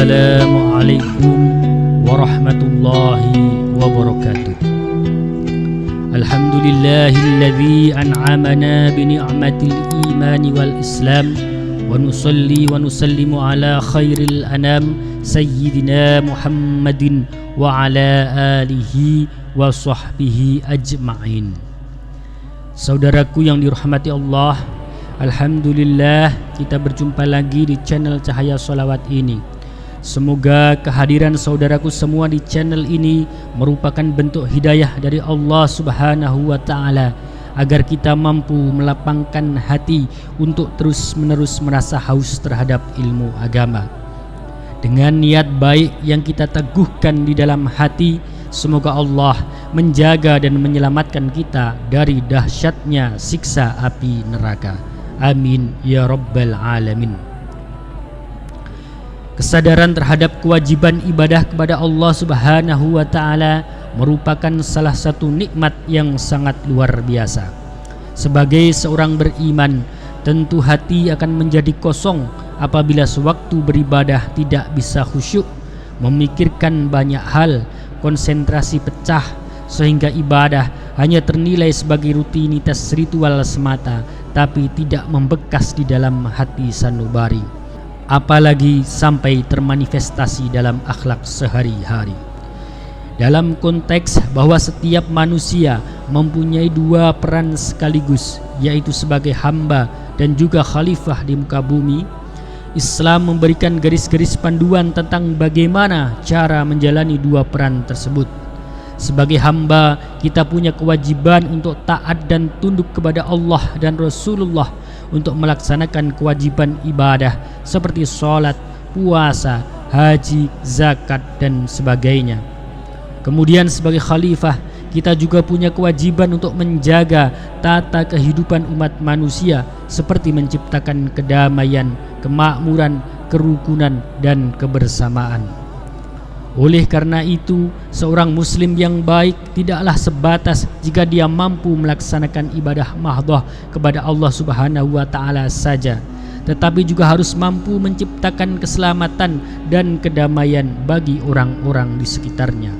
Assalamualaikum warahmatullahi wabarakatuh. Alhamdulillahilladzi an'amana bi ni'matil imani wal islam wa nusalli wa nusallimu ala khairil anam sayyidina Muhammadin wa ala alihi wa sahbihi ajma'in. Saudaraku yang dirahmati Allah, alhamdulillah kita berjumpa lagi di channel Cahaya Sholawat ini. Semoga kehadiran saudaraku semua di channel ini merupakan bentuk hidayah dari Allah Subhanahu wa Ta'ala, agar kita mampu melapangkan hati untuk terus-menerus merasa haus terhadap ilmu agama. Dengan niat baik yang kita teguhkan di dalam hati, semoga Allah menjaga dan menyelamatkan kita dari dahsyatnya siksa api neraka. Amin ya rabbal alamin. Kesadaran terhadap kewajiban ibadah kepada Allah Subhanahu wa Ta'ala merupakan salah satu nikmat yang sangat luar biasa. Sebagai seorang beriman, tentu hati akan menjadi kosong apabila sewaktu beribadah tidak bisa khusyuk, memikirkan banyak hal, konsentrasi pecah, sehingga ibadah hanya ternilai sebagai rutinitas ritual semata, tapi tidak membekas di dalam hati sanubari, apalagi sampai termanifestasi dalam akhlak sehari-hari. Dalam konteks bahwa setiap manusia mempunyai dua peran sekaligus, yaitu sebagai hamba dan juga khalifah di muka bumi, Islam memberikan garis-garis panduan tentang bagaimana cara menjalani dua peran tersebut. Sebagai hamba, kita punya kewajiban untuk taat dan tunduk kepada Allah dan Rasulullah untuk melaksanakan kewajiban ibadah seperti sholat, puasa, haji, zakat, dan sebagainya. Kemudian sebagai khalifah, kita juga punya kewajiban untuk menjaga tata kehidupan umat manusia seperti menciptakan kedamaian, kemakmuran, kerukunan, dan kebersamaan. Oleh karena itu, seorang muslim yang baik tidaklah sebatas jika dia mampu melaksanakan ibadah mahdhah kepada Allah Subhanahu wa Ta'ala saja, tetapi juga harus mampu menciptakan keselamatan dan kedamaian bagi orang-orang di sekitarnya.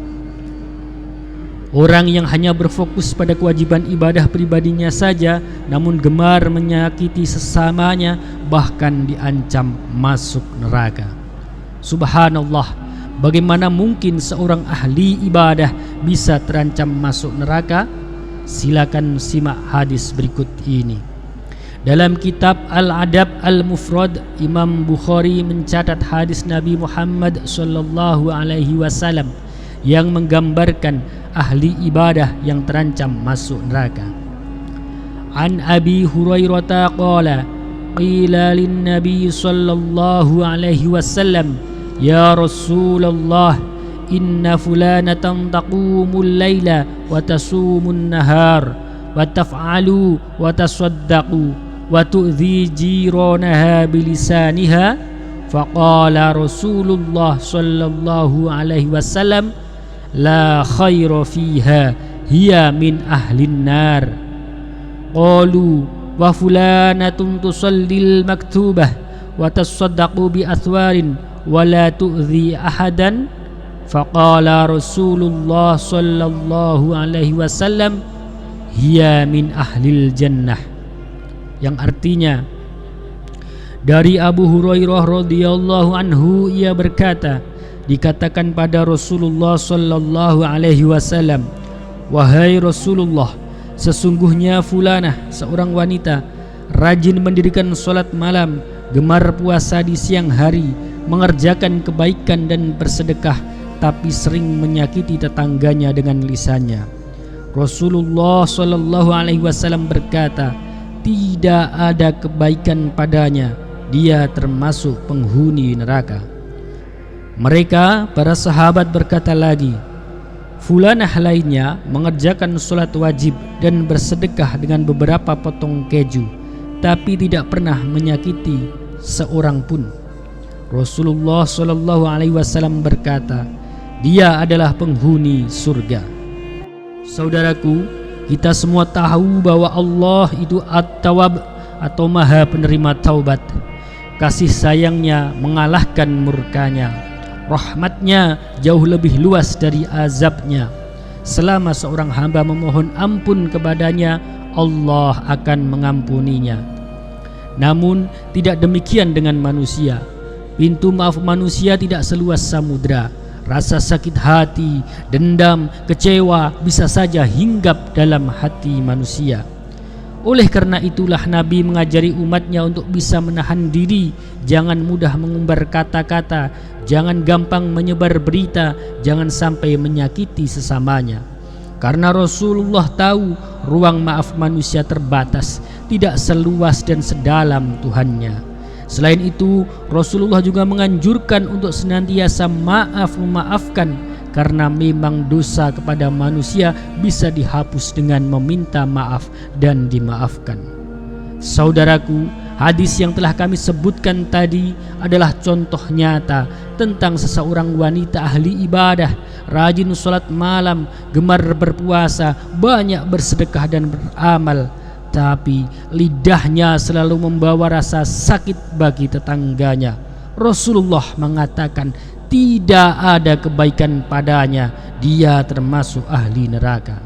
Orang yang hanya berfokus pada kewajiban ibadah pribadinya saja, namun gemar menyakiti sesamanya, bahkan diancam masuk neraka. Subhanallah, bagaimana mungkin seorang ahli ibadah bisa terancam masuk neraka? Silakan simak hadis berikut ini. Dalam kitab Al-Adab Al-Mufrad, Imam Bukhari mencatat hadis Nabi Muhammad SAW yang menggambarkan ahli ibadah yang terancam masuk neraka. An Abi Hurairah qala qila lin Nabi sallallahu alaihi wasallam, ya Rasulullah, inna fulanatan taqumul laila wa tasumun nahar wa taf'alu wa tasaddaqu wa tu'dhi jiranaha bilisaniha. Faqala Rasulullah sallallahu alaihi wasallam, la khaira fiha, hiya min ahlin nar. Qalu wa fulanatun tusallil maktubah wa tasaddaqu bi athwarin wala tu'zi ahadan. Faqala Rasulullah sallallahu alaihi wasallam, hiya min ahlil jannah. Yang artinya, dari Abu Hurairah radhiyallahu anhu, ia berkata, dikatakan pada Rasulullah sallallahu alaihi wasallam, wahai Rasulullah, sesungguhnya fulanah, seorang wanita, rajin mendirikan salat malam, gemar puasa di siang hari, mengerjakan kebaikan dan bersedekah, tapi sering menyakiti tetangganya dengan lisannya. Rasulullah sallallahu alaihi wasallam berkata, tidak ada kebaikan padanya, dia termasuk penghuni neraka. Mereka, para sahabat, berkata lagi, fulanah lainnya mengerjakan salat wajib dan bersedekah dengan beberapa potong keju, tapi tidak pernah menyakiti seorang pun. Rasulullah sallallahu alaihi wasallam berkata, dia adalah penghuni surga. Saudaraku, kita semua tahu bahwa Allah itu At-Tawwab atau Maha Penerima Taubat. Kasih sayangnya mengalahkan murkanya. rahmatnya jauh lebih luas dari azabnya. Selama seorang hamba memohon ampun kepadanya, Allah akan mengampuninya. Namun tidak demikian dengan manusia. Pintu maaf manusia tidak seluas samudra. Rasa sakit hati, dendam, kecewa bisa saja hinggap dalam hati manusia. Oleh karena itulah Nabi mengajari umatnya untuk bisa menahan diri, jangan mudah mengumbar kata-kata, jangan gampang menyebar berita, jangan sampai menyakiti sesamanya. Karena Rasulullah tahu ruang maaf manusia terbatas, tidak seluas dan sedalam Tuhannya. Selain itu, Rasulullah juga menganjurkan untuk senantiasa memaafkan, karena memang dosa kepada manusia bisa dihapus dengan meminta maaf dan dimaafkan. Saudaraku, hadis yang telah kami sebutkan tadi adalah contoh nyata tentang seseorang wanita ahli ibadah, rajin sholat malam, gemar berpuasa, banyak bersedekah dan beramal, tapi lidahnya selalu membawa rasa sakit bagi tetangganya. Rasulullah mengatakan tidak ada kebaikan padanya, dia termasuk ahli neraka.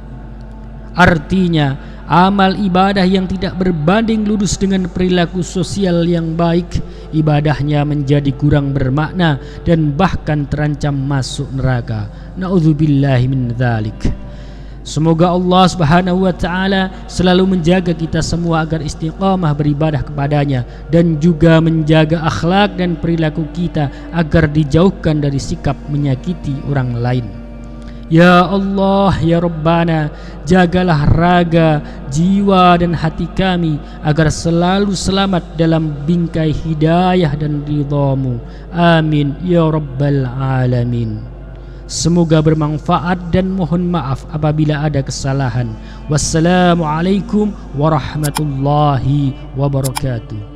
Artinya, amal ibadah yang tidak berbanding lurus dengan perilaku sosial yang baik, ibadahnya menjadi kurang bermakna dan bahkan terancam masuk neraka. Na'udzubillahi min dzalik. Semoga Allah Subhanahu wa taala selalu menjaga kita semua agar istiqamah beribadah kepadanya, dan juga menjaga akhlak dan perilaku kita agar dijauhkan dari sikap menyakiti orang lain. Ya Allah, ya Rabbana, jagalah raga, jiwa dan hati kami agar selalu selamat dalam bingkai hidayah dan ridha-Mu. Amin ya Rabbal Alamin. Semoga bermanfaat dan mohon maaf apabila ada kesalahan. Wassalamualaikum warahmatullahi wabarakatuh.